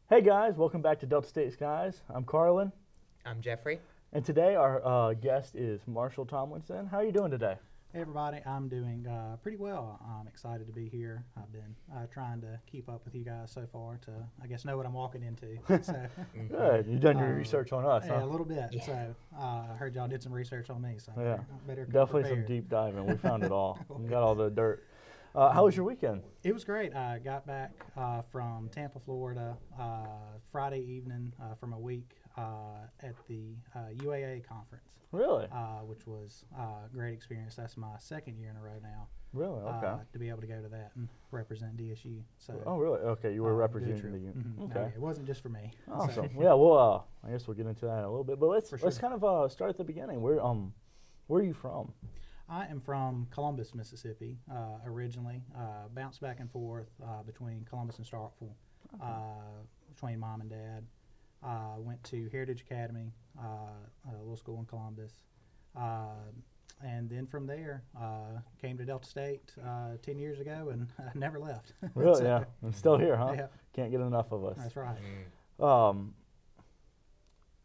Hey guys, welcome back to Delta State Skies. I'm Carlin, I'm Jeffrey. and today our guest is Marshall Tomlinson. How are you doing today? Hey everybody, I'm doing pretty well. I'm excited to be here. I've been trying to keep up with you guys so far to, I guess, know what I'm walking into. So, Good. You've done your research on us, yeah, huh? a little bit. Yeah. So I heard y'all did some research on me, so Yeah. I better come Definitely some prepared. deep diving. We found it all. We got all the dirt. How was your weekend? It was great. I got back from Tampa, Florida, Friday evening from a week at the UAA conference. Really? Which was a great experience. That's my second year in a row now. Really? Okay. To be able to go to that and represent DSU. So, Oh, really? Okay, you were good representing trip. the unit. Mhm. Okay. No, it wasn't just for me. Awesome. Yeah. Well, I guess we'll get into that in a little bit. But let's For sure. kind of start at the beginning. Where are you from? I am from Columbus, Mississippi, originally. Bounced back and forth between Columbus and Starkville, between mom and dad. Went to Heritage Academy, a little school in Columbus. And then from there, came to Delta State 10 years ago and never left. Really? So, Yeah. I'm still here, huh? Yeah, Can't get enough of us. that's right. Um,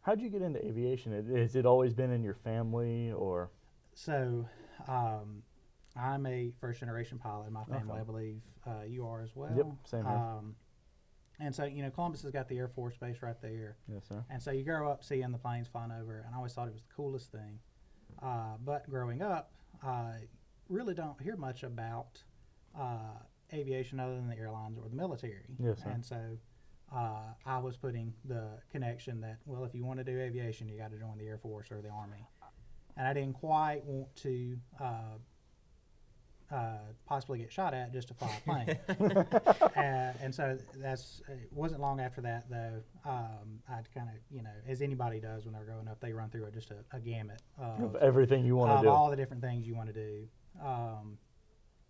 how'd you get into aviation? Has it always been in your family, or? So, I'm a first-generation pilot in my family. Okay. I believe you are as well. Yep, same here. And so, Columbus has got the Air Force Base right there. Yes, sir. And so you grow up seeing the planes flying over, and I always thought it was the coolest thing. But growing up, I really don't hear much about aviation other than the airlines or the military. Yes, sir. And so I was putting the connection that, well, if you want to do aviation, you got to join the Air Force or the Army. And I didn't quite want to possibly get shot at just to fly a plane. And so it wasn't long after that, though, I'd kind of, as anybody does when they're growing up, they run through just a gamut Of everything you want to of do. all the different things you want to do.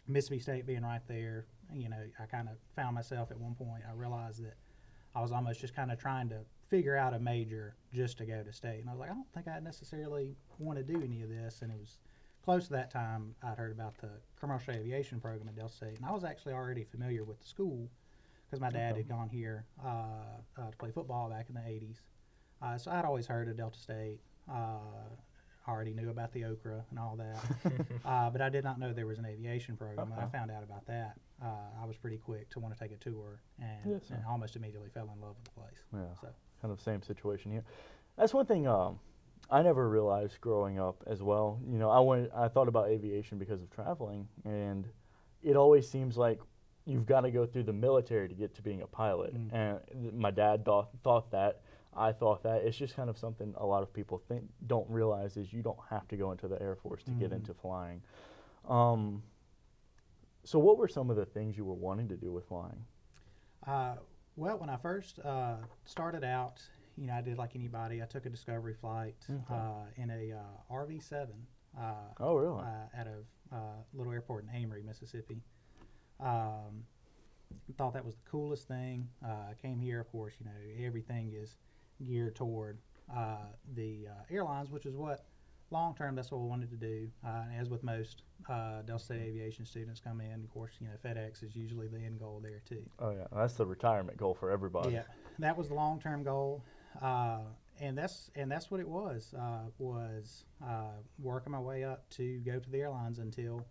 Mississippi State being right there, I kind of found myself at one point, I realized that I was almost just kind of trying to figure out a major just to go to state. And I was like, I don't think I necessarily want to do any of this. And it was close to that time I'd heard about the commercial aviation program at Delta State. And I was actually already familiar with the school because my dad had gone here to play football back in the 80s. So I'd always heard of Delta State. Already knew about the Okra and all that. But I did not know there was an aviation program. When I found out about that, I was pretty quick to want to take a tour and, Yes, sir. and almost immediately fell in love with the place. Yeah. So. Kind of same situation here. That's one thing I never realized growing up as well. I thought about aviation because of traveling, and it always seems like you've got to go through the military to get to being a pilot. Mm. And my dad thought that. I thought that. It's just kind of something a lot of people don't realize is you don't have to go into the Air Force to get into flying. So what were some of the things you were wanting to do with flying? Well, when I first started out, I did like anybody. I took a discovery flight in a RV-7 Oh, really? out of a little airport in Amory, Mississippi. Thought that was the coolest thing. I came here, of course, everything is geared toward the airlines, which is what long-term, that's what we wanted to do. As with most Delta State Aviation students come in, of course, FedEx is usually the end goal there too. Oh, yeah. That's the retirement goal for everybody. Yeah, that was the long-term goal, and that's what it was working my way up to go to the airlines until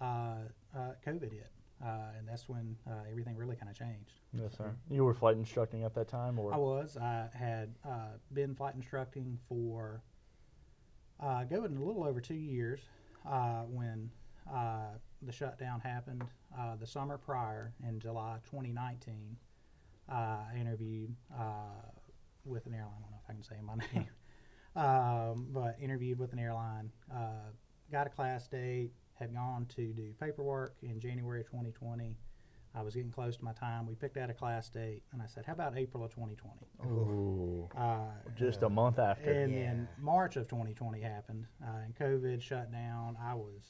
COVID hit, and that's when everything really kind of changed. Yes, sir. You were flight instructing at that time, or? I had been flight instructing for going a little over 2 years when the shutdown happened the summer prior in July 2019. I interviewed with an airline. I don't know if I can say my name, but interviewed with an airline, got a class date, had gone to do paperwork in January of 2020. I was getting close to my time. We picked out a class date, and I said, how about April of 2020? Ooh, just a month after. And then March of 2020 happened, and COVID shut down. I was,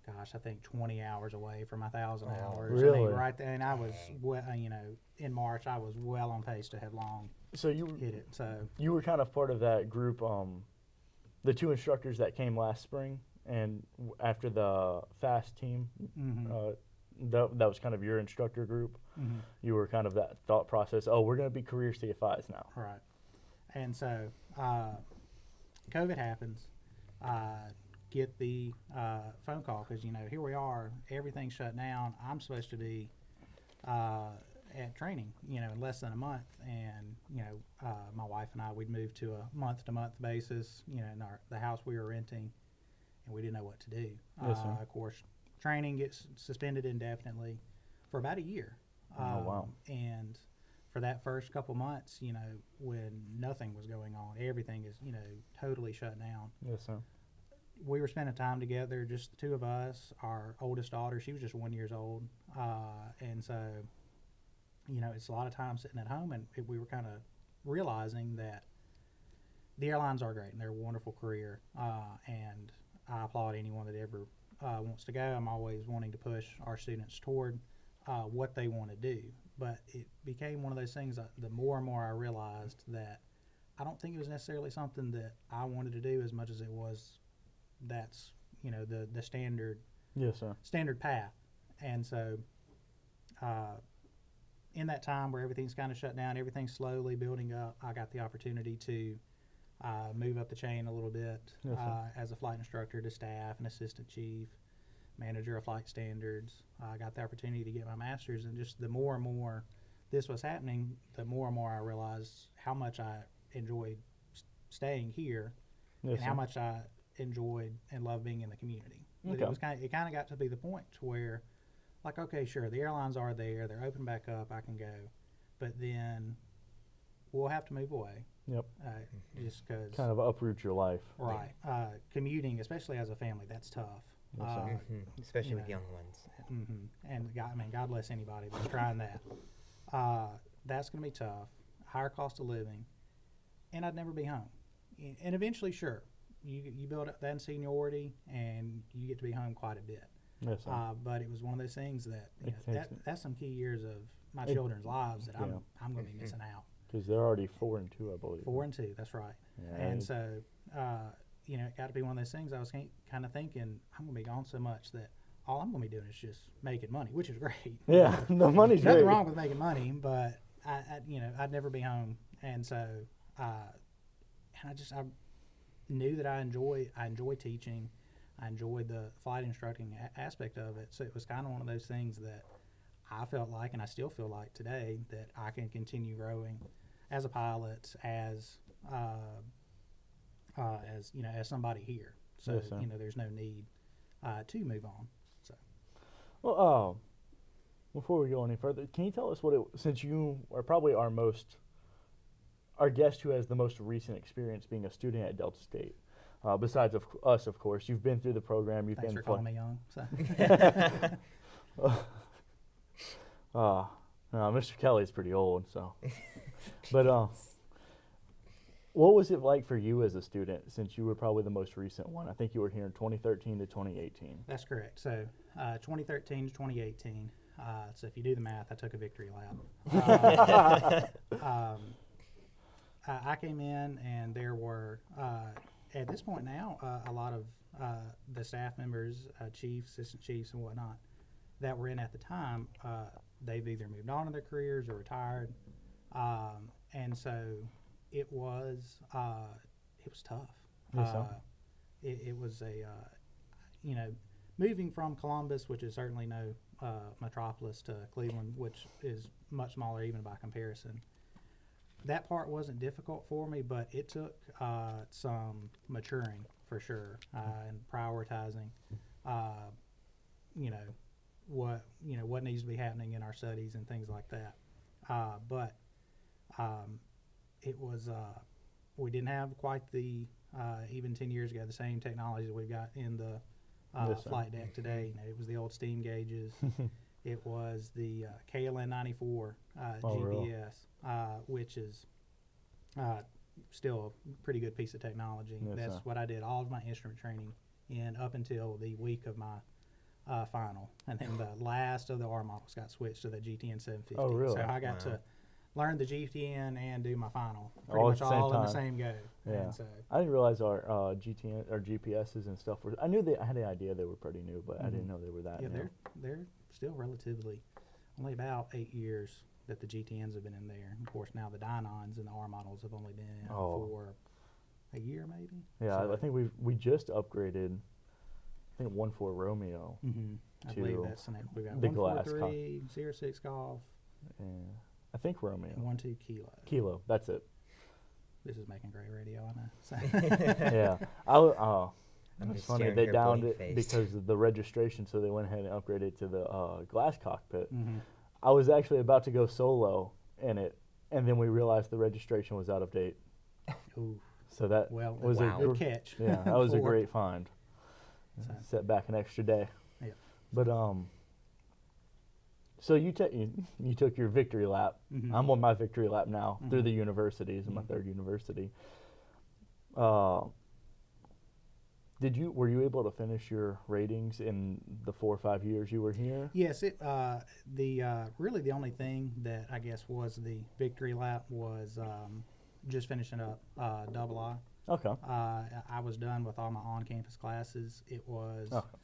I think 20 hours away from 1,000 hours. Really? I mean, right there, and I was, in March, I was well on pace to have long So hit it. So you were kind of part of that group, the two instructors that came last spring, and after the FAST team that was kind of your instructor group. Mm-hmm. You were kind of that thought process. Oh, we're going to be career CFIs now. Right. And so COVID happens. Get the phone call because, here we are, everything's shut down. I'm supposed to be at training, in less than a month. And, my wife and I, we'd moved to a month-to-month basis, in the house we were renting, and we didn't know what to do. Yes, sir. Of course, training gets suspended indefinitely for about a year. Oh, wow. And for that first couple months, when nothing was going on, everything is, totally shut down. Yes, sir. We were spending time together, just the two of us. Our oldest daughter, she was just 1 year old. And so, it's a lot of time sitting at home, and we were kind of realizing that the airlines are great and they're a wonderful career. And I applaud anyone that ever wants to go. I'm always wanting to push our students toward what they want to do. But it became one of those things that the more and more I realized that I don't think it was necessarily something that I wanted to do as much as it was that's, the standard Yes, sir. standard path. And so in that time where everything's kind of shut down, everything's slowly building up, I got the opportunity to move up the chain a little bit Yes, as a flight instructor to staff and assistant chief, manager of flight standards. I got the opportunity to get my master's, and just the more and more this was happening, the more and more I realized how much I enjoyed staying here Yes, and how sir. much I enjoyed and loved being in the community. But Okay. it kind of got to be the point to where, like, okay, sure, the airlines are there, they're open back up, I can go, but then we'll have to move away. Yep. Just because, Kind of uproot your life. right, commuting, especially as a family, that's tough. Yes, sir. Especially you with know. young ones. And God bless anybody that's trying that. That's going to be tough. Higher cost of living, and I'd never be home. And eventually, sure, you build up that seniority, and you get to be home quite a bit. Yes, sir. But it was one of those things that, that's some key years of my It- children's lives that yeah. I'm going to be missing out. Because they're already 4 and 2, I believe. 4 and 2, that's right. Yeah, And so, it got to be one of those things I was kind of thinking, I'm going to be gone so much that all I'm going to be doing is just making money, which is great. Yeah, the money's Nothing great. wrong with making money, but I'd never be home. And so, and I knew that I enjoy teaching. I enjoyed the flight instructing aspect of it. So it was kind of one of those things that I felt like, and I still feel like today, that I can continue growing as a pilot, as somebody here. So Yes, sir. there's no need to move on. So Well, before we go any further, can you tell us since you are probably our guest who has the most recent experience being a student at Delta State, besides us, of course, you've been through the program. You've thanks been for calling me young. So. Mr. Kelly's pretty old, so. But what was it like for you as a student, since you were probably the most recent one? I think you were here in 2013 to 2018. That's correct. So 2013 to 2018. So if you do the math, I took a victory lap. I came in, and there were, at this point now, a lot of the staff members, chiefs, assistant chiefs, and whatnot, that were in at the time. They've either moved on in their careers or retired, and so it was tough. Yes, sir. It was moving from Columbus, which is certainly no metropolis, to Cleveland, which is much smaller even by comparison. That part wasn't difficult for me, but it took some maturing for sure, and prioritizing, what needs to be happening in our studies and things like that. But it was we didn't have quite the even 10 years ago the same technology that we've got in the Yes, sir. flight deck today. It was the old steam gauges. It was the KLN 94 Oh, really? GPS, which is still a pretty good piece of technology. Yes, That's sir. what I did all of my instrument training in up until the week of my final. And then the last of the R models got switched to the GTN 750. Oh, really? So I got Wow. to learn the GTN and do my final. All Pretty at much the same all in the time. same go. Yeah. And so, I didn't realize our GTN or GPSs and stuff were. I knew I had an idea they were pretty new, but I didn't know they were that yeah, new. they're still relatively only about 8 years that the GTNs have been in there. Of course, now the Dynons and the R models have only been in for a year, maybe. Yeah, So, I think we just upgraded. I think 1.4 Romeo. I to believe that's the next. We got the glass 143, 06 Golf, and I think Romeo. and 12 Kilo. Kilo, that's it. This is making great radio, I know. So Yeah, I'm it's just funny staring they here downed it blank-faced. because of the registration, so they went ahead and upgraded to the glass cockpit. Mm-hmm. I was actually about to go solo in it, and then we realized the registration was out of date. Ooh, So that well, was Wow. good catch. yeah, that was a for- great find. So, Set back an extra day. Yeah. But so you took your victory lap. Mhm. I'm on my victory lap now through Mhm. the universities, in my Mhm. third university. Were you able to finish your ratings in the 4 or 5 years you were here? Yes, really the only thing that I guess was the victory lap was just finishing up double I. Okay. I was done with all my on-campus classes. It was Okay.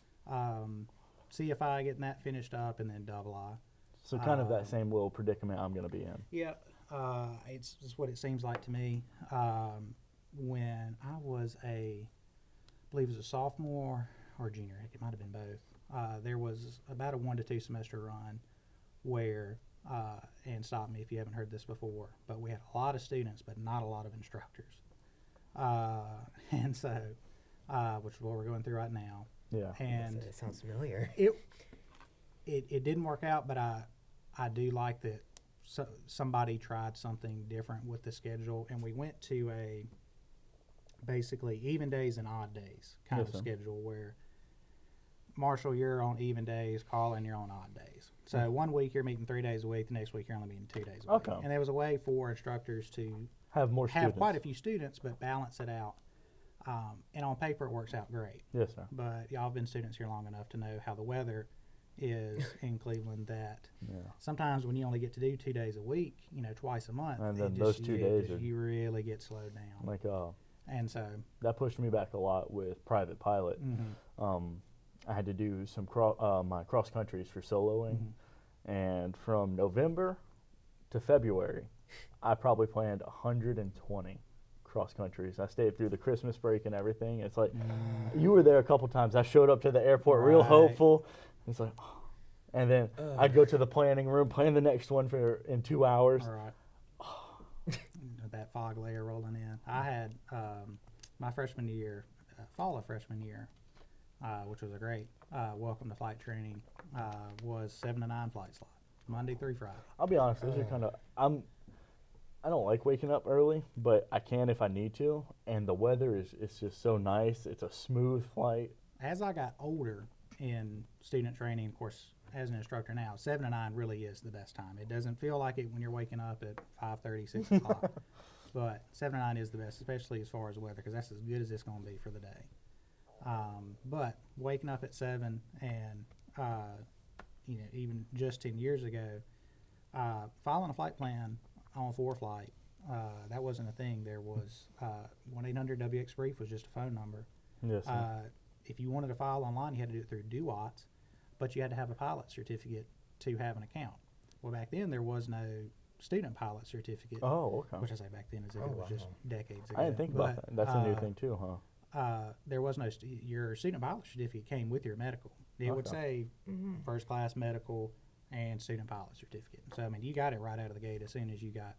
CFI getting that finished up, and then double I. So kind of that same little predicament I'm going to be in. Yeah, it's just what it seems like to me. When I was I believe it was a sophomore or junior, heck, it might have been both. There was about a 1 to 2 semester run where, and stop me if you haven't heard this before, but we had a lot of students, but not a lot of instructors. And so, which is what we're going through right now. Yeah. And It sounds familiar. it didn't work out, but I do like that somebody tried something different with the schedule, and we went to a basically even days and odd days kind Yes, of sir. schedule where Marshall, you're on even days, Carlin, you're on odd days. So 1 week you're meeting 3 days a week, the next week you're only meeting 2 days a week. Okay. And there was a way for instructors to Have more have students. quite a few students, but balance it out. And on paper it works out great. Yes, sir. But y'all have been students here long enough to know how the weather is in Cleveland, that Yeah. sometimes when you only get to do 2 days a week, twice a month, And it then just- those 2 days are- you really get slowed down. Like And so, that pushed me back a lot with private pilot. I had to do some my cross countries for soloing, and from November to February, I probably planned 120 cross countries. I stayed through the Christmas break and everything. It's like you were there a couple times. I showed up to the airport real Right. hopeful. It's like, and then I'd go to the planning room, plan the next one in 2 hours. all right. That fog layer rolling in. I had my freshman year, fall of freshman year, which was a great welcome to flight training, was 7 to 9 flight slot, Monday through Friday. I'll be honest, those are kind of I don't like waking up early, but I can if I need to. And the weather it's just so nice. It's a smooth flight. As I got older in student training, of course, as an instructor now, 7 to 9 really is the best time. It doesn't feel like it when you're waking up at 5:30, 6 o'clock. But 7 to 9 is the best, especially as far as weather, because that's as good as it's going to be for the day. But waking up at 7 and, even just 10 years ago, following a flight plan on 4 flight, that wasn't a thing. There was 1-800-WX-BRIEF was just a phone number. Yes, sir. If you wanted to file online, you had to do it through DUATS, but you had to have a pilot certificate to have an account. Well, back then there was no student pilot certificate, Oh, okay. which I say back then as if Oh, it was just wow. decades ago. I didn't think about But, that. That's a new thing too, huh? There was no your student pilot certificate came with your medical. It would say first class medical and student pilot certificate. So I mean, you got it right out of the gate as soon as you got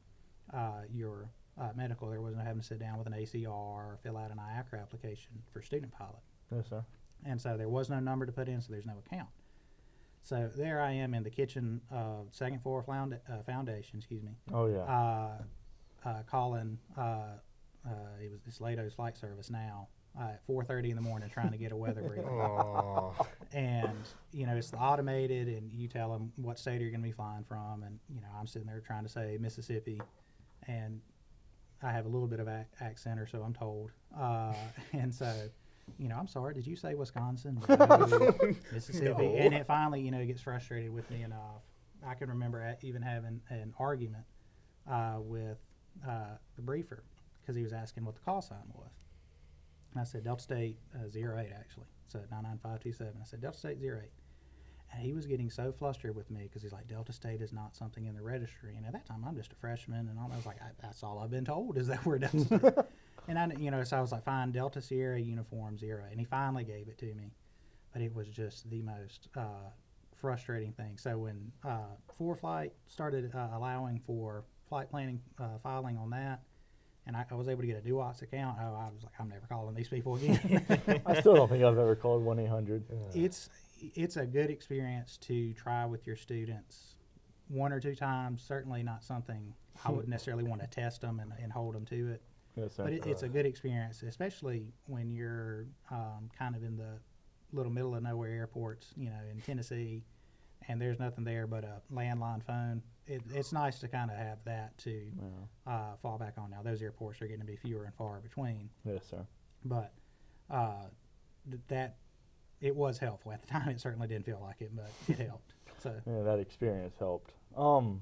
your medical. There wasn't having to sit down with an ACR or fill out an IACRA application for student pilot. Yes, sir. And so there was no number to put in, so there's no account. So there I am in the kitchen of second floor foundation, Oh yeah. calling, it's Lato's flight service now, at 4:30 in the morning trying to get a weather briefing. Aw. And, it's the automated, and you tell them what state you're going to be flying from, and, I'm sitting there trying to say Mississippi, and I have a little bit of accent, or so I'm told. And so, I'm sorry, did you say Wisconsin? No, Mississippi. No. And it finally, gets frustrated with me enough. I can remember even having an argument with the briefer because he was asking what the call sign was. And I said Delta State 08, actually. So 99527. I said Delta State 08. And he was getting so flustered with me because he's like, Delta State is not something in the registry. And at that time, I'm just a freshman, and I was like, that's all I've been told is that we're Delta State. And so I was like, fine, Delta Sierra Uniform 0. And he finally gave it to me. But it was just the most frustrating thing. So when ForeFlight started allowing for flight planning filing on that, and I was able to get a Duox account, I was like, I'm never calling these people again. I still don't think I've ever called 1-800. It's a good experience to try with your students 1 or 2 times. Certainly not something I would necessarily want to test them and hold them to it. Yes, sir. But it's a good experience, especially when you're kind of in the little middle of nowhere airports, in Tennessee, and there's nothing there but a landline phone. It's nice to kind of have that to fall back on. Now, those airports are getting to be fewer and far between. Yes, sir. But that it was helpful. At the time, it certainly didn't feel like it, but it helped. So yeah, that experience helped. So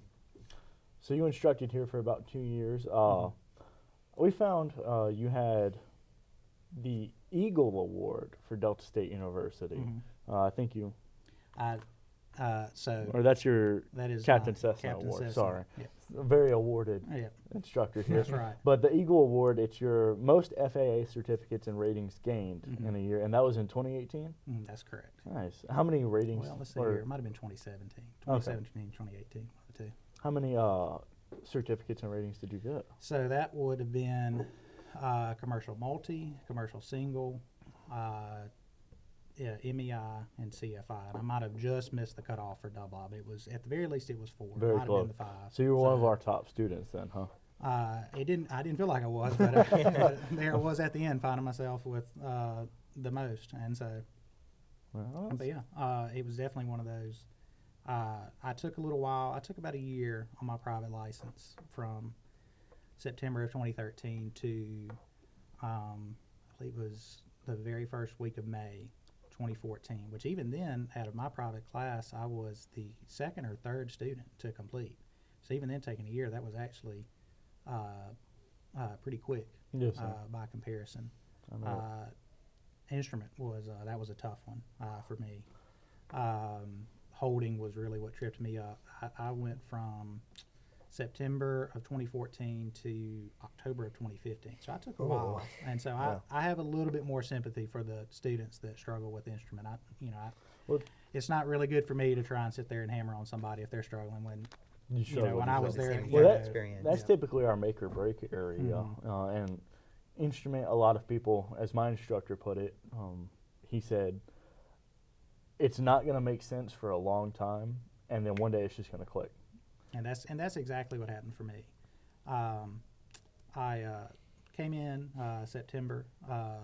you instructed here for about 2 years. We found you had the Eagle Award for Delta State University. I think you. Or that's your that is Captain my Cessna Captain Award. Cessna. Sorry, Yep. a very awarded Yep. instructor here. That's right. But the Eagle Award, it's your most FAA certificates and ratings gained in a year, and that was in 2018. That's correct. Nice. How many ratings? Well, let's see here. It might have been 2017, 2017, 2018, one of the two. How many certificates and ratings did you get? So that would have been commercial multi, commercial single, MEI, and CFI. And I might have just missed the cutoff for double I, but it was, at the very least, it was 4. Very might have close. been the 5. So you were one of our top students then, huh? I didn't feel like I was, but, but there I was at the end, finding myself with the most. And so, Well, but yeah, it was definitely one of those. I took a little while. I took about a year on my private license from September of 2013 to, I believe it was the very first week of May 2014, which even then, out of my private class, I was the 2nd or 3rd student to complete. So even then, taking a year, that was actually pretty quick yes, sir. by comparison. I know. Instrument was that was a tough one for me. Holding was really what tripped me up. I went from September of 2014 to October of 2015, so I took a while, and so I have a little bit more sympathy for the students that struggle with instrument. It's not really good for me to try and sit there and hammer on somebody if they're struggling when. When I was there, that's typically our make or break area, and instrument. A lot of people, as my instructor put it, he said, it's not going to make sense for a long time, and then one day it's just going to click. And that's exactly what happened for me. I came in September. I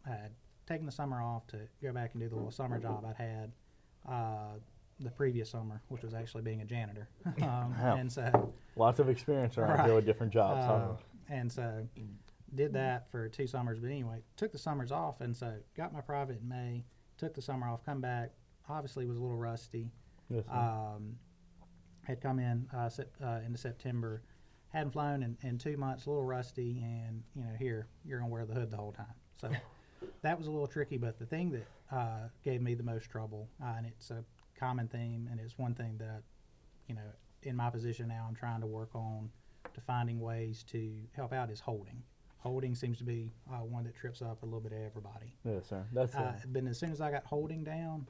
had taken the summer off to go back and do the little summer job I'd had the previous summer, which was actually being a janitor. And so lots of experience around here with different jobs. And so did that for 2 summers. But anyway, took the summers off, and so got my private in May, took the summer off, come back, obviously was a little rusty. Yes, had come in into September, hadn't flown in 2 months, a little rusty, and here you're gonna wear the hood the whole time. So that was a little tricky. But the thing that gave me the most trouble, and it's a common theme, and it's one thing that in my position now I'm trying to work on to finding ways to help out, is holding. Holding seems to be one that trips up a little bit of everybody. yes, sir. That's but as soon as I got holding down,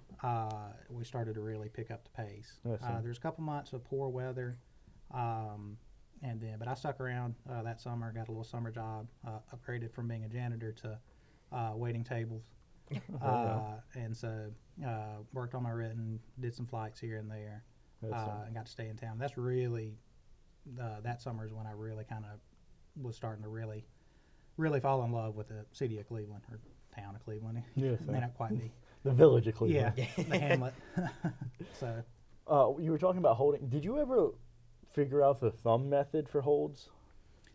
we started to really pick up the pace. Yes, sir. There's a couple months of poor weather, but I stuck around that summer, got a little summer job, upgraded from being a janitor to waiting tables, and so worked on my written, did some flights here and there, yes, and got to stay in town. That's really that summer is when I really kind of was starting to really fall in love with the city of Cleveland, or town of Cleveland. Yes, It may not quite be. the village of Cleveland. Yeah, the hamlet. So. You were talking about holding. Did you ever figure out the thumb method for holds?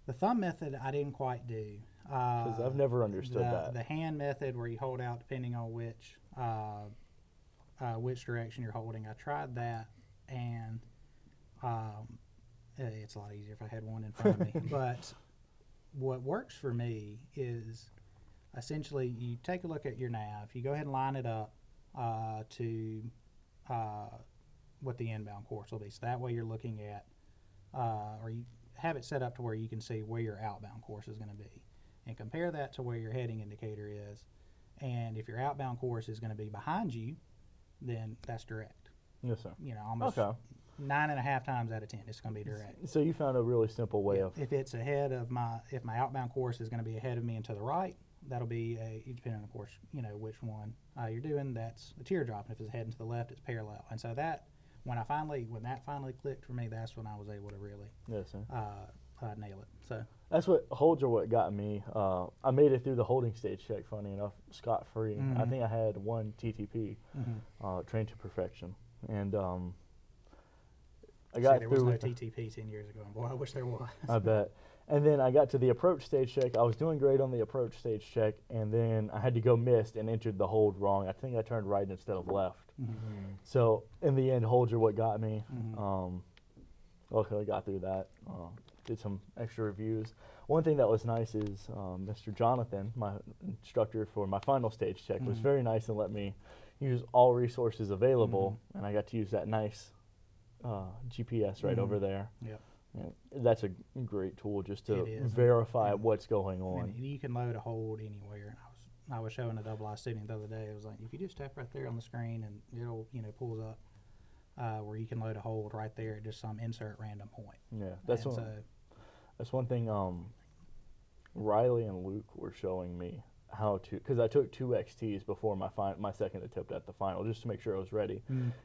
The thumb method I didn't quite do. Because I've never understood that. The hand method, where you hold out depending on which direction you're holding, I tried that, and it's a lot easier if I had one in front of me. But what works for me is essentially you take a look at your nav, you go ahead and line it up to what the inbound course will be. So that way you're looking at, or you have it set up to where you can see where your outbound course is going to be, and compare that to where your heading indicator is. And if your outbound course is going to be behind you, then that's direct. Yes, sir. You know, almost Okay. 9.5 times out of 10, it's going to be direct. So you found a really simple way of. If it's ahead of if my outbound course is going to be ahead of me and to the right, that'll be depending on, of course, you know, which one you're doing, that's a teardrop. And if it's heading to the left, it's parallel. And so that, when that finally clicked for me, that's when I was able to really Yes, sir. nail it. So That's what holds are what got me. I made it through the holding stage check, funny enough, scot-free. I think I had one TTP, trained to perfection. And I got there through was no with the- TTP 10 years ago, and boy, I wish there was. I bet. And then I got to the approach stage check. I was doing great on the approach stage check, and then I had to go missed and entered the hold wrong. I think I turned right instead of left. So in the end, holds are what got me. Luckily, I got through that. Did some extra reviews. One thing that was nice is Mr. Jonathan, my instructor for my final stage check, was very nice and let me use all resources available, and I got to use that nice GPS right over there. Yep. And that's a great tool just to It is. verify what's going on. And you can load a hold anywhere. I was showing a double I student the other day. It was like, if you just tap right there on the screen, and it'll, you know, pulls up where you can load a hold right there at just some insert random point. Yeah, that's And one. so, That's one thing. Riley and Luke were showing me how to, because I took 2 XTs before my second attempt at the final, just to make sure I was ready.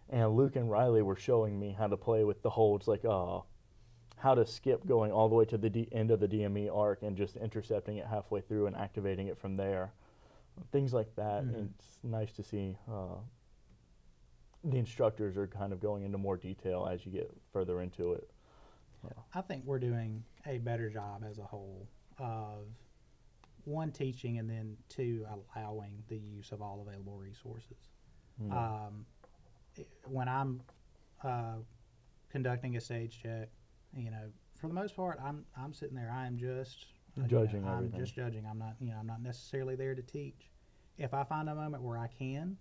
And Luke and Riley were showing me how to play with the holds, like how to skip going all the way to the end of the DME arc and just intercepting it halfway through and activating it from there. Things like that. It's nice to see the instructors are kind of going into more detail as you get further into it. I think we're doing a better job as a whole of, one, teaching, and then 2, allowing the use of all available resources. When I'm conducting a stage check, you know, for the most part, I'm sitting there. I am just Judging I'm everything. just judging. I'm not necessarily there to teach. If I find a moment where I can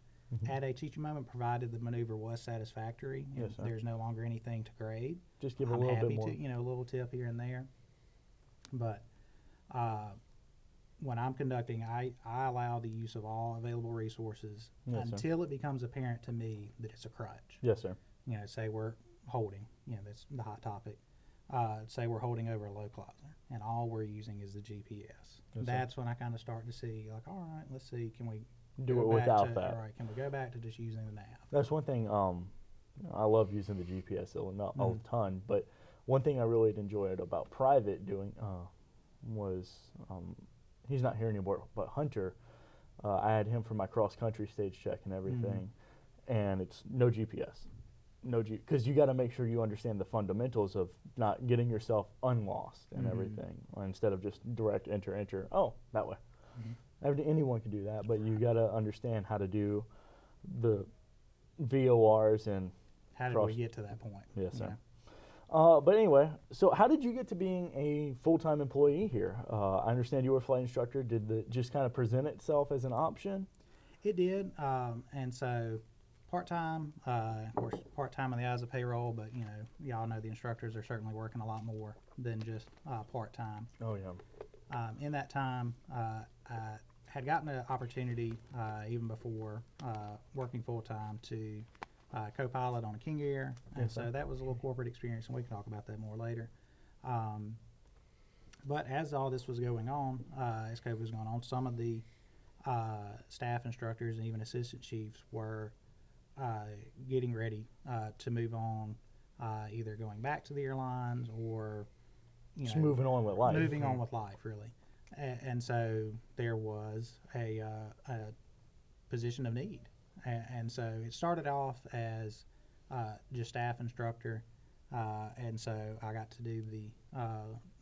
add a teaching moment, provided the maneuver was satisfactory and Yes, sir. there's no longer anything to grade, Just give a I'm little happy bit more. to, you know, a little tip here and there. But when I'm conducting, I allow the use of all available resources Yes, sir. until it becomes apparent to me that it's a crutch. Yes, sir. You know, say we're holding, you know, that's the hot topic. Say we're holding over a localizer, and all we're using is the GPS. Yes, sir. That's when I kind of start to see, like, all right, let's see, can we Do go it back without to, that. All right, can we go back to just using the nav? That's one thing. I love using the GPS, though, not a ton. But one thing I really enjoyed about private doing was he's not here anymore, but Hunter. I had him for my cross country stage check and everything, and it's no GPS, because you got to make sure you understand the fundamentals of not getting yourself unlost and everything, instead of just direct enter. Oh, that way. Anyone can do that, but you got to understand how to do the VORs and How did we get to that point? Yes, you sir. know? But anyway, so how did you get to being a full-time employee here? I understand you were a flight instructor. Did it just kind of present itself as an option? It did, and so part-time, of course, part-time in the eyes of payroll, but, you know, y'all know the instructors are certainly working a lot more than just part-time. Oh, yeah. In that time, I had gotten an opportunity, even before working full-time, to co-pilot on a King Air, and Yes, so sir. that was a little corporate experience, and we can talk about that more later. But as all this was going on, as COVID was going on, some of the staff instructors and even assistant chiefs were getting ready to move on, either going back to the airlines or, you Just know, moving on with life. moving on with life, really. And so there was a position of need. And so it started off as just staff instructor, and so I got to do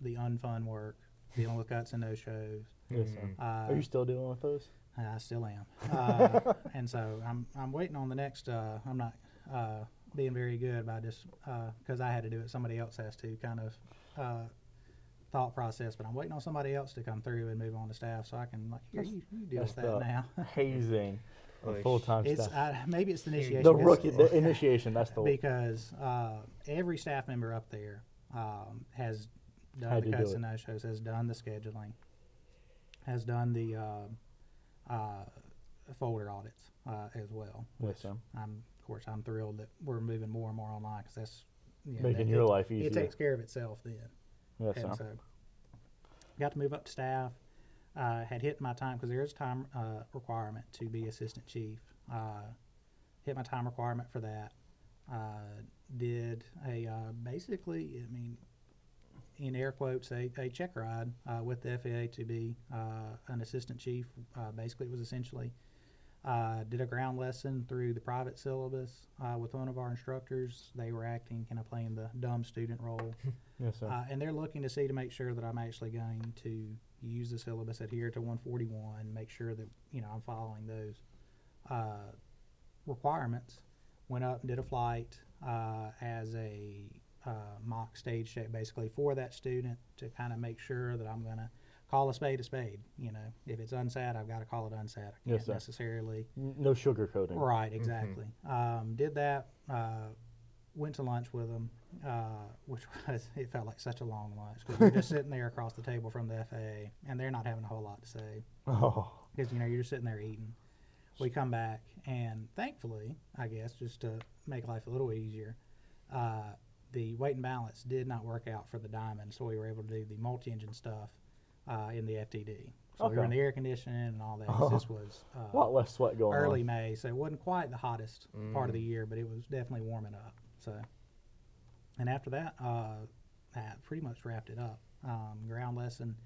the unfun work, dealing with cuts and no-shows. Yes, sir. Are you still dealing with those? I still am. And so I'm waiting on the next, I'm not being very good about this because I had to do it, somebody else has to kind of thought process, but I'm waiting on somebody else to come through and move on to staff so I can, like, here, you deal with That's that now. hazing. A Oish. full-time It's staff. maybe it's the Huge. initiation. The 'cause- rookie, the initiation. That's the because every staff member up there has done Had the to do cuts it. and no-shows, has done the scheduling, has done the folder audits as well. Yes, which sir. Of course, I'm thrilled that we're moving more and more online because that's Making your life easier. It takes care of itself then. Yes, And sir. so, got to move up to staff. Had hit my time because there is a time requirement to be assistant chief. Hit my time requirement for that. Did a basically, I mean, in air quotes, a check ride with the FAA to be an assistant chief. Basically, it was essentially did a ground lesson through the private syllabus with one of our instructors. They were acting, kind of playing the dumb student role. Yes, sir. And they're looking to see to make sure that I'm actually going to use the syllabus, adhere to 141, make sure that I'm following those requirements. Went up and did a flight as a mock stage check, basically for that student to kind of make sure that I'm going to call a spade a spade. If it's unsat, I've got to call it unsat. I Yes, can't sir. necessarily. No sugarcoating. Right, exactly. Did that. Went to lunch with them, which it felt like such a long lunch because we're just sitting there across the table from the FAA, and they're not having a whole lot to say Oh, because you're just sitting there eating. We come back, and thankfully, I guess, just to make life a little easier, the weight and balance did not work out for the Diamond, so we were able to do the multi-engine stuff in the FTD. So we were in Okay. the air conditioning and all that. 'Cause this was a lot less sweat going early on. May, so it wasn't quite the hottest part of the year, but it was definitely warming up. So, and after that, I pretty much wrapped it up. Ground lesson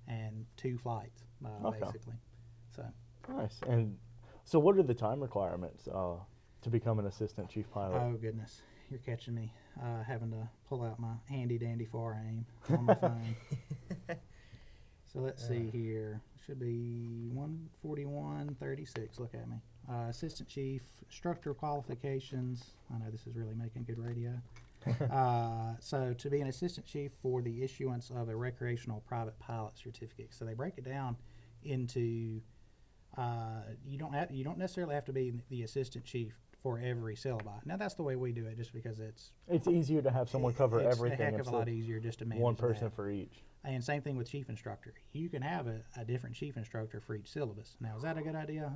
and 2 flights, Okay. basically. So, Nice. And so, what are the time requirements to become an assistant chief pilot? oh goodness, you're catching me having to pull out my handy dandy FAR aim on my phone. So let's see here. Should be 141.36. Look at me. Assistant chief, instructor qualifications. I know this is really making good radio. So to be an assistant chief for the issuance of a recreational private pilot certificate. So they break it down into you don't necessarily have to be the assistant chief for every syllabi. Now that's the way we do it, just because it's Easier to have someone cover it's everything a heck of a instead lot easier just to manage one person that. for each. And same thing with chief instructor. You can have a different chief instructor for each syllabus. Now, is that a good idea?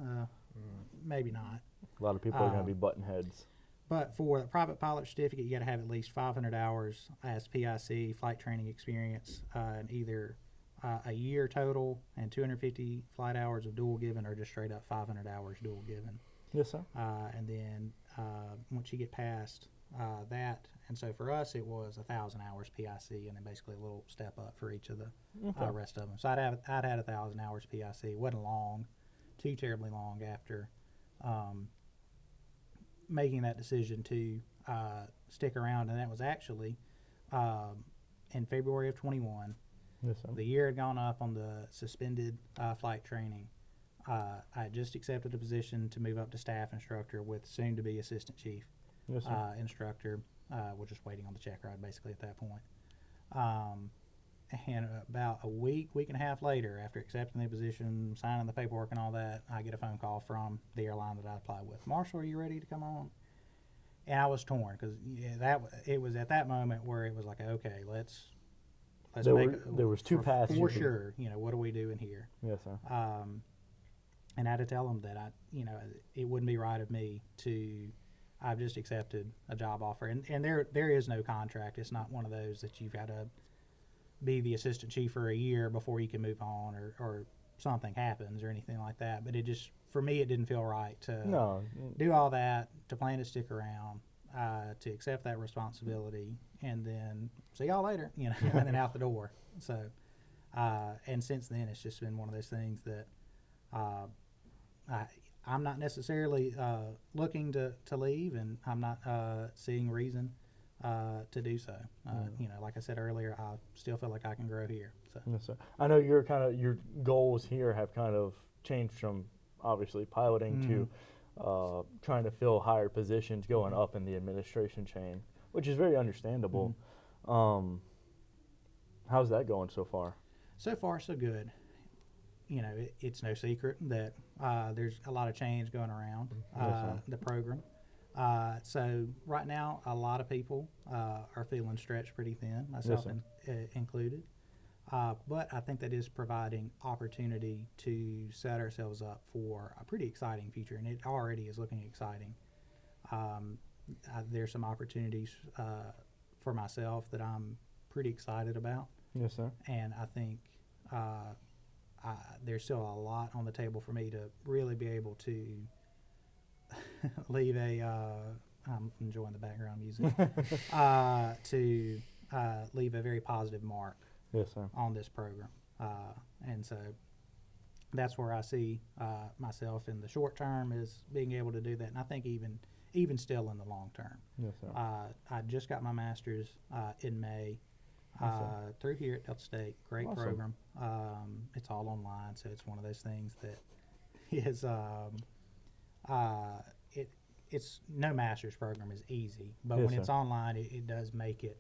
Maybe not. A lot of people are going to be button heads. But for the private pilot certificate, you got to have at least 500 hours as PIC flight training experience, and either a year total and 250 flight hours of dual given, or just straight up 500 hours dual given. Yes, sir. And then once you get past that, and so for us it was 1,000 hours PIC, and then basically a little step up for each of the rest of them. So I'd had 1,000 hours PIC. It wasn't long, too terribly long after making that decision to stick around, and that was actually in February of 21. Yes, sir. The year had gone up on the suspended flight training. I had just accepted a position to move up to staff instructor with soon to be assistant chief Yes, sir. instructor. We're just waiting on the check ride basically at that point. And about a week and a half later, after accepting the position, signing the paperwork and all that, I get a phone call from the airline that I applied with. Marshall, are you ready to come on? And I was torn because it was at that moment where it was like, okay, let's There was two paths. for sure. What are we doing here? Yes, sir. And I had to tell them that it wouldn't be right of me to. I've just accepted a job offer, and there is no contract. It's not one of those that you've got to be the assistant chief for a year before you can move on, or something happens or anything like that. But it just, for me, it didn't feel right to do all that, to plan to stick around, to accept that responsibility, and then see y'all later, and then out the door. So, and since then, it's just been one of those things that I'm not necessarily looking to leave, and I'm not seeing reason to do so. Like I said earlier, I still feel like I can grow here. So. Yes, sir. I know your goals here have kind of changed from obviously piloting to trying to fill higher positions, going up in the administration chain, which is very understandable. How's that going so far? So far, so good. it's no secret that there's a lot of change going around the program. So right now, a lot of people are feeling stretched pretty thin, myself included. But I think that is providing opportunity to set ourselves up for a pretty exciting future, and it already is looking exciting. There's some opportunities for myself that I'm pretty excited about. Yes, sir. And I think there's still a lot on the table for me to really be able to leave I'm enjoying the background music, to leave a very positive mark Yes, sir. on this program. And so that's where I see myself in the short term is being able to do that. And I think even still in the long term. Yes, sir. I just got my master's in May through here at Delta State. Great Awesome. program. It's all online, so it's one of those things that is it's no master's program is easy, but Yes, when it's sir. online, it does make it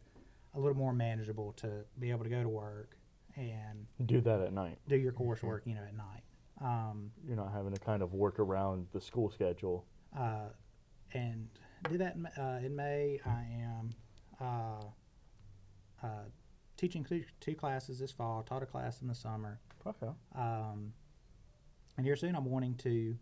a little more manageable to be able to go to work and Do that at night. do your coursework, at night. You're not having to kind of work around the school schedule. And did that in May. I am teaching two classes this fall. Taught a class in the summer. Okay. And here soon I'm wanting to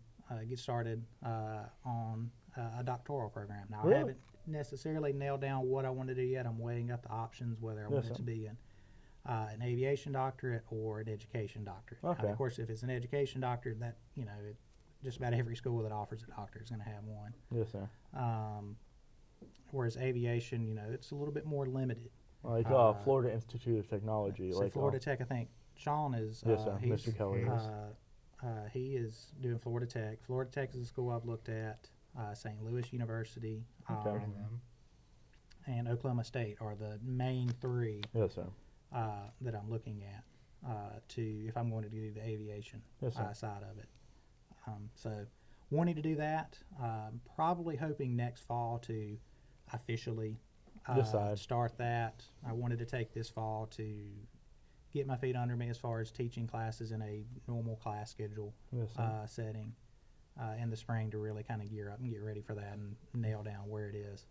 get started on a doctoral program. Now, Really? I haven't necessarily nailed down what I want to do yet. I'm weighing up the options, whether I want it to be an aviation doctorate or an education doctorate. Okay. Of course, if it's an education doctorate, that, just about every school that offers a doctorate is going to have one. Yes, sir. Whereas aviation, it's a little bit more limited. Like Florida Institute of Technology. So like Florida Tech, I think Sean is. Yes, sir. He's, Mr. Kelly is. he is doing Florida Tech. Florida Tech is a school I've looked at. St. Louis University Okay. and Oklahoma State are the main three Yes, sir. that I'm looking at if I'm going to do the aviation Yes, sir. side of it. So wanting to do that, probably hoping next fall to officially Decide. start that. I wanted to take this fall to get my feet under me as far as teaching classes in a normal class schedule Yes, sir. setting in the spring to really kind of gear up and get ready for that and nail down where it is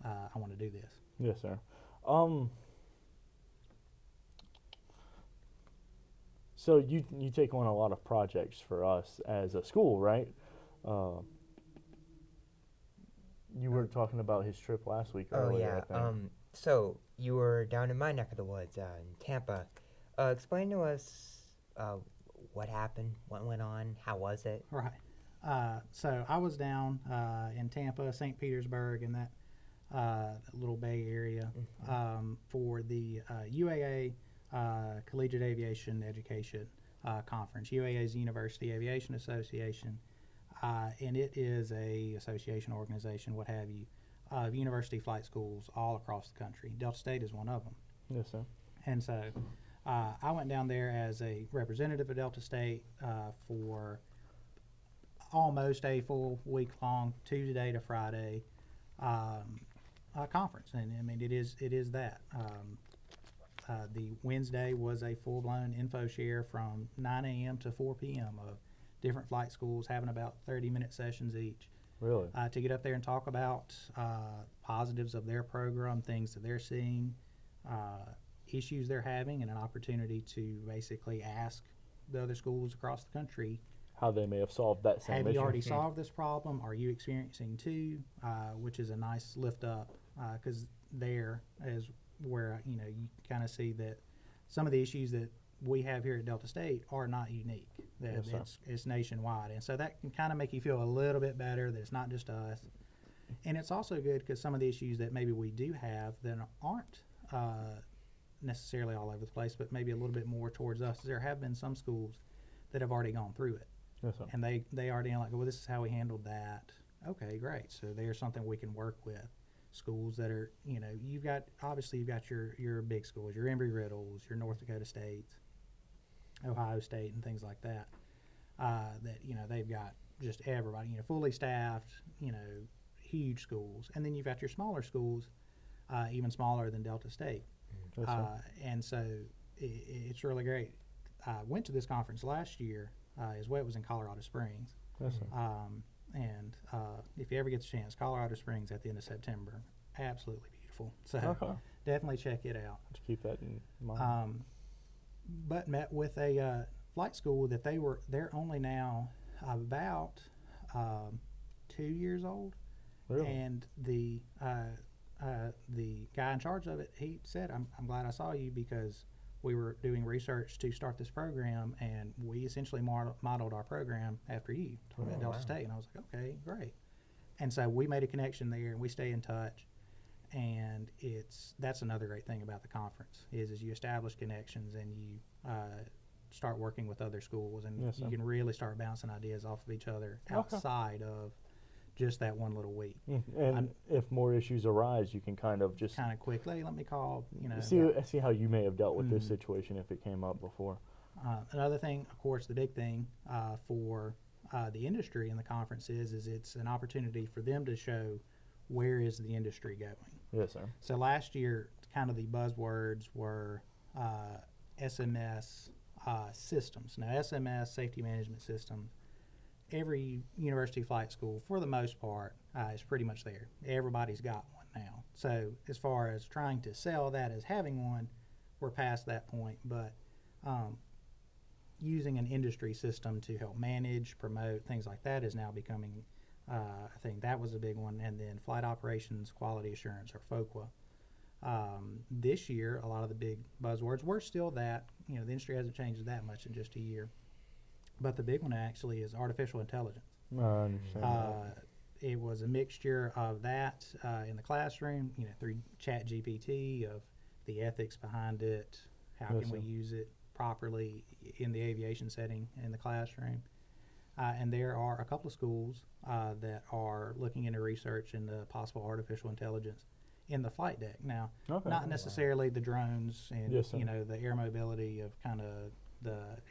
I want to do this. Yes, sir. So you take on a lot of projects for us as a school, right? You were talking about his trip last week Oh earlier, yeah. I think. So you were down in my neck of the woods, in Tampa. Explain to us what happened, what went on, how was it? Right. So I was down in Tampa, St. Petersburg, in that little Bay Area for the UAA Collegiate Aviation Education Conference. UAA is the University Aviation Association, and it is a association, organization, what have you, of university flight schools all across the country. Delta State is one of them. Yes, sir. And so I went down there as a representative of Delta State for almost a full week-long, Tuesday to Friday conference. And I mean, it is that. The Wednesday was a full-blown info share from 9 a.m. to 4 p.m. of different flight schools having about 30-minute sessions each. Really? To get up there and talk about positives of their program, things that they're seeing, issues they're having, and an opportunity to basically ask the other schools across the country, How they may have solved that same have issue. you already solved this problem? Are you experiencing too? Which is a nice lift up because there is where you kind of see that some of the issues that we have here at Delta State are not unique. That Yes, it's nationwide, and so that can kind of make you feel a little bit better that it's not just us. And it's also good because some of the issues that maybe we do have that aren't necessarily all over the place, but maybe a little bit more towards us. There have been some schools that have already gone through it, Yes, sir. and they already like, well, this is how we handled that. Okay, great. So there's something we can work with. Schools that are, you've got your big schools, your Embry-Riddles, your North Dakota States, Ohio State, and things like that. That they've got just everybody, fully staffed, huge schools, and then you've got your smaller schools, even smaller than Delta State. Yes, sir. And so it's really great I went to this conference last year as well. It was in Colorado Springs. Yes, sir. And if you ever get the chance, Colorado Springs at the end of September, absolutely beautiful. So Okay. definitely check it out. To keep that in mind. But met with a flight school that they're only now about 2 years old, Really? and the guy in charge of it, he said, "I'm glad I saw you because we were doing research to start this program, and we essentially modeled our program after you at Delta wow. State." And I was like, "Okay, great." And so we made a connection there, and we stay in touch. And that's another great thing about the conference is you establish connections and you start working with other schools, and Yes, you sir. can really start bouncing ideas off of each other Okay. outside of just that one little week. And if more issues arise, you can kind of just Kind of quickly, let me call, see how you may have dealt with this Mhm. situation if it came up before. Another thing, of course, the big thing for the industry in the conference is it's an opportunity for them to show where is the industry going. Yes, sir. So last year, kind of the buzzwords were SMS systems. Now, SMS, safety management systems, every university flight school, for the most part, is pretty much there. Everybody's got one now. So as far as trying to sell that as having one, we're past that point. But using an industry system to help manage, promote, things like that is now becoming I think that was a big one. And then flight operations, quality assurance, or FOQA. This year, a lot of the big buzzwords were still that. The industry hasn't changed that much in just a year. But the big one actually is artificial intelligence. I understand. that. It was a mixture of that in the classroom, through ChatGPT, of the ethics behind it, how Yes, can we sir. use it properly in the aviation setting in the classroom. And there are a couple of schools that are looking into research into possible artificial intelligence in the flight deck. Now, Okay. not necessarily the drones and Yes, sir. the air mobility of kind of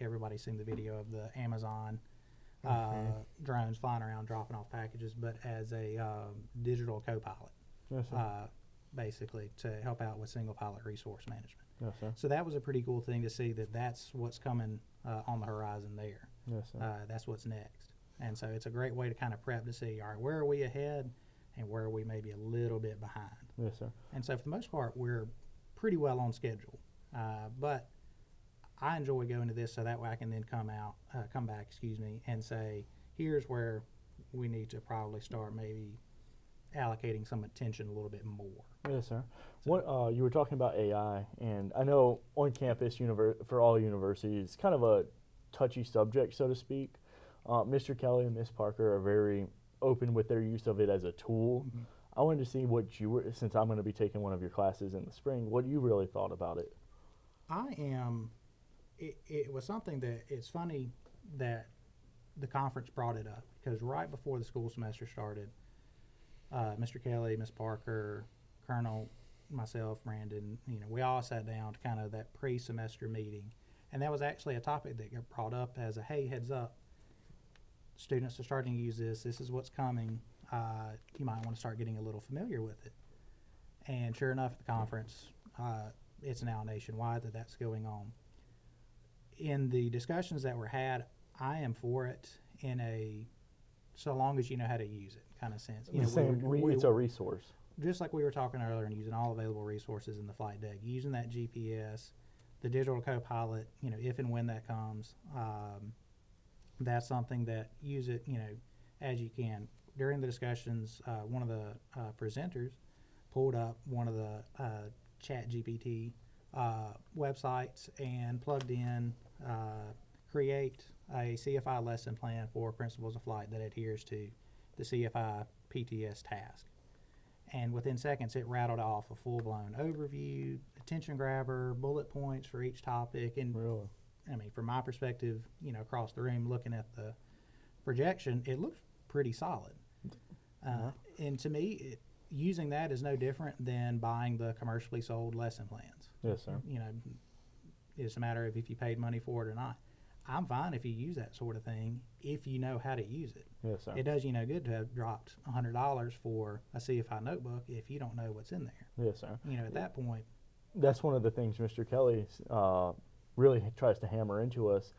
everybody's seen the video of the Amazon drones flying around dropping off packages, but as a digital co-pilot, Yes, sir. basically to help out with single pilot resource management. Yes, sir. So that was a pretty cool thing to see that's what's coming on the horizon there. Yes, sir. That's what's next. And so it's a great way to kind of prep to see, all right, where are we ahead and where are we maybe a little bit behind. Yes, sir. And so for the most part, we're pretty well on schedule. But I enjoy going to this so that way I can then come back, and say, here's where we need to probably start maybe allocating some attention a little bit more. Yes, sir. So- What you were talking about AI, and I know on campus for all universities, it's kind of a touchy subject, so to speak. Mr. Kelly and Miss Parker are very open with their use of it as a tool. Mhm. I wanted to see what you were, since I'm going to be taking one of your classes in the spring, what you really thought about it. It was something that it's funny that the conference brought it up because right before the school semester started, Mr. Kelly, Miss Parker, Colonel, myself, Brandon, we all sat down to kind of that pre-semester meeting. And that was actually a topic that got brought up as a, hey, heads up, students are starting to use this. This is what's coming. You might want to start getting a little familiar with it. And sure enough, at the conference, it's now nationwide that's going on. In the discussions that were had, I am for it in a so long as you know how to use it kind of sense. It's a resource. Just like we were talking earlier, and using all available resources in the flight deck, using that GPS, the digital co-pilot, if and when that comes, that's something that use it, as you can. During the discussions, one of the presenters pulled up one of the ChatGPT websites and plugged in create a CFI lesson plan for principles of flight that adheres to the CFI PTS task. And within seconds, it rattled off a full-blown overview, attention grabber, bullet points for each topic. And Really? I mean, from my perspective, across the room, looking at the projection, it looks pretty solid. And to me, using that is no different than buying the commercially sold lesson plans. Yes, sir. It's a matter of if you paid money for it or not. I'm fine if you use that sort of thing if you know how to use it. Yes, sir. It does you no good to have dropped $100 for a CFI notebook if you don't know what's in there. Yes, sir. At that point, That's one of the things Mr. Kelly really tries to hammer into us.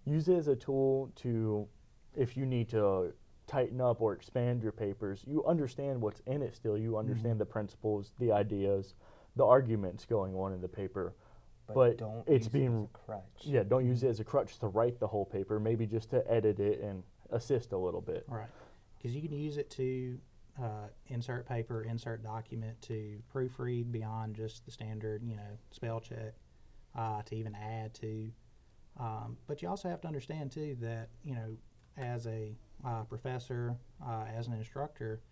Use it as a tool to, if you need to tighten up or expand your papers, you understand what's in it still. You understand the principles, the ideas, the arguments going on in the paper. But don't it's use it being as a crutch. Yeah, don't use it as a crutch to write the whole paper. Maybe just to edit it and assist a little bit. Right. Because you can use it to insert paper, insert document, to proofread beyond just the standard, spell check, to even add to. But you also have to understand too that as a professor, as an instructor,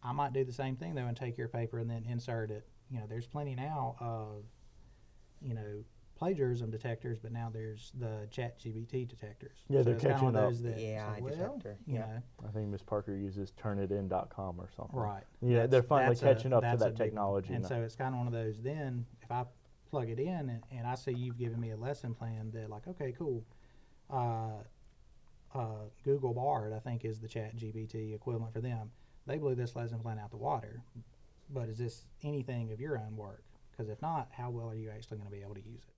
I might do the same thing though and take your paper and then insert it. There's plenty now of plagiarism detectors, but now there's the ChatGPT detectors. Yeah, so they're it's kinda catching one of up. those that, AI detector. you Yeah. know, I think Miss Parker uses turnitin.com or something. right. Yeah, they're finally That's catching up to that's a that big one. technology And now. so it's kind of one of those. Then if I plug it in and I see you've given me a lesson plan that like, okay, cool. Google Bard, I think, is the ChatGPT equivalent for them. They blew this lesson plan out the water. But is this anything of your own work? Because if not, how well are you actually going to be able to use it?